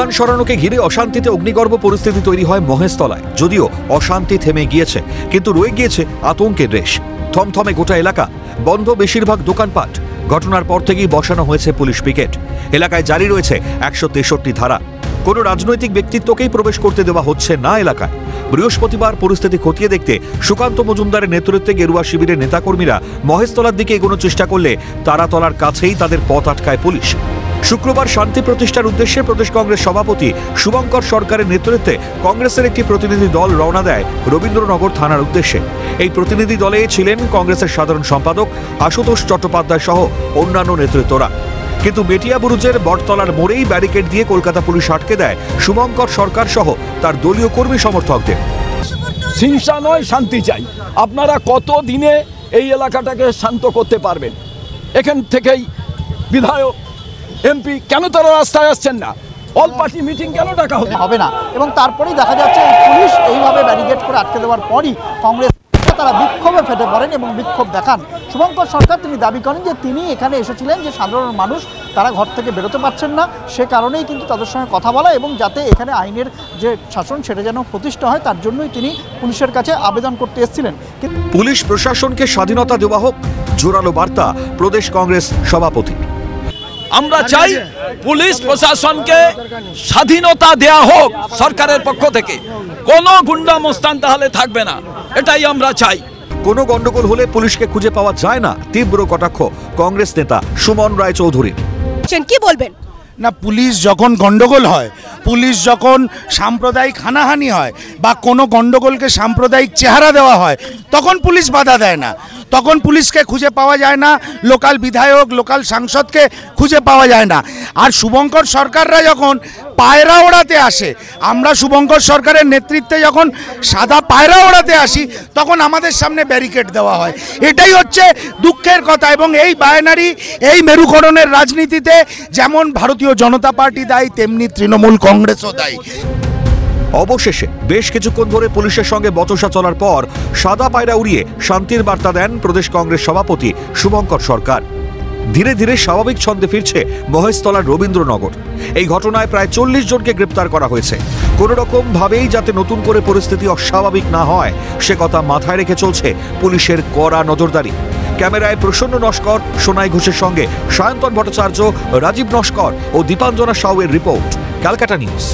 Slogan সরানোকে ঘিরে অশান্তিতে অগ্নিগর্ভ পরিস্থিতি তৈরি হয় মহেশতলায়। যদিও অশান্তি থেমে গিয়েছে, কিন্তু রয়ে গিয়েছে আতঙ্কের রেশ। থমথমে গোটা এলাকা, বন্ধ বেশিরভাগ দোকানপাট। ঘটনার পর থেকেই বসানো হয়েছে পুলিশ পিকেট। এলাকায় জারি রয়েছে 163 ধারা। কোনো রাজনৈতিক ব্যক্তিত্বকেই প্রবেশ করতে দেওয়া হচ্ছে না এলাকায়। বৃহস্পতিবার পরিস্থিতি খতিয়ে দেখতে সুকান্ত মজুমদারের নেতৃত্বে গেরুয়া শিবিরের নেতাকর্মীরা মহেশতলার দিকে এগোনোর চেষ্টা করলে তারাতলার কাছেই তাদের পথ আটকায় পুলিশ। শুক্রবার শান্তি প্রতিষ্ঠার উদ্দেশ্যে প্রদেশ কংগ্রেস সভাপতি শুভঙ্কর সরকারের নেতৃত্বে কংগ্রেসের একটি প্রতিনিধি দল রওনা দেয় রবীন্দ্রনগর থানার উদ্দেশ্যে। এই প্রতিনিধি দলে ছিলেন কংগ্রেসের সাধারণ সম্পাদক আশুতোষ চট্টোপাধ্যায় সহ অন্যান্য নেতৃত্বরা। কিন্তু মেটিয়াবুরুজের বটতলার মোড়েই ব্যারিকেড দিয়ে কলকাতা পুলিশ আটকে দেয় শুভঙ্কর সরকার সহ তার দলীয় কর্মী সমর্থকদের। হিংসা নয়, শান্তি চাই। আপনারা কত দিনে এই এলাকাটাকে শান্ত করতে পারবেন? এখান থেকেই বিধায়ক, এমপি কেন তারা রাস্তায় আসছেন না? অল পার্টি মিটিং কেন ডাকা হবে না? এবং তারপরেই দেখা যাচ্ছে পুলিশ এইভাবে ব্যারিকেড করে আটকে দেওয়ার পরই কংগ্রেস তারা বিক্ষোভে ফেটে পড়েন এবং বিক্ষোভ দেখান। শুভঙ্কর সরকার তিনি দাবি করেন যে তিনি এখানে এসেছিলেন যে সাধারণ মানুষ তারা ঘর থেকে বেরোতে পারছেন না, সে কারণেই কিন্তু তাদের সঙ্গে কথা বলা এবং যাতে এখানে আইনের যে শাসন সেটা যেন প্রতিষ্ঠা হয় তার জন্যই তিনি পুলিশের কাছে আবেদন করতে এসেছিলেন। পুলিশ প্রশাসনকে স্বাধীনতা দেওয়া হোক, জোরালো বার্তা প্রদেশ কংগ্রেস সভাপতি। আমরা চাই পুলিশ প্রশাসনকে স্বাধীনতা দেয়া হোক সরকারের পক্ষ থেকে। কোনো গুন্ডা মস্তান তাহলে থাকবে না, এটাই আমরা চাই। কোনো গন্ডগোল হলে পুলিশকে খুঁজে পাওয়া যায় না, তীব্র কটাক্ষ কংগ্রেস নেতা সুমন রায় চৌধুরীর। কি বলবেন? না, পুলিশ যখন গন্ডগোল হয়, পুলিশ যখন সাম্প্রদায়িক হানাহানি হয় বা কোনো গন্ডগোলকে সাম্প্রদায়িক চেহারা দেওয়া হয়, তখন পুলিশ বাধা দেয় না, তখন পুলিশকে খুঁজে পাওয়া যায় না, লোকাল বিধায়ক লোকাল সাংসদকে খুঁজে পাওয়া যায় না। আর শুভঙ্কর সরকাররা যখন পায়রা ওড়াতে আসে, আমরা শুভঙ্কর সরকারের নেতৃত্বে যখন সাদা পায়রা ওড়াতে আসি, তখন আমাদের সামনে ব্যারিকেড দেওয়া হয়। এটাই হচ্ছে দুঃখের কথা। এবং এই বায়নারি, এই মেরুকরণের রাজনীতিতে যেমন ভারতীয় জনতা পার্টি দায়ী, তেমনি তৃণমূল কংগ্রেসও দায়ী। অবশেষে বেশ কিছুক্ষণ ধরে পুলিশের সঙ্গে বচসা চলার পর সাদা পায়রা উড়িয়ে শান্তির বার্তা দেন প্রদেশ কংগ্রেস সভাপতি শুভঙ্কর সরকার। ধীরে ধীরে স্বাভাবিক ছন্দে ফিরছে মহেশতলার রবীন্দ্রনগর। এই ঘটনায় প্রায় 40 জনকে গ্রেপ্তার করা হয়েছে। কোনো রকম ভাবেই যাতে নতুন করে পরিস্থিতি অস্বাভাবিক না হয় সে কথা মাথায় রেখে চলছে পুলিশের কড়া নজরদারি। ক্যামেরায় প্রসন্ন নস্কর, সোনাই ঘোষের সঙ্গে সায়ন্তন ভট্টাচার্য, রাজীব নস্কর ও দীপাঞ্জনা সাউয়ের রিপোর্ট, ক্যালকাটা নিউজ।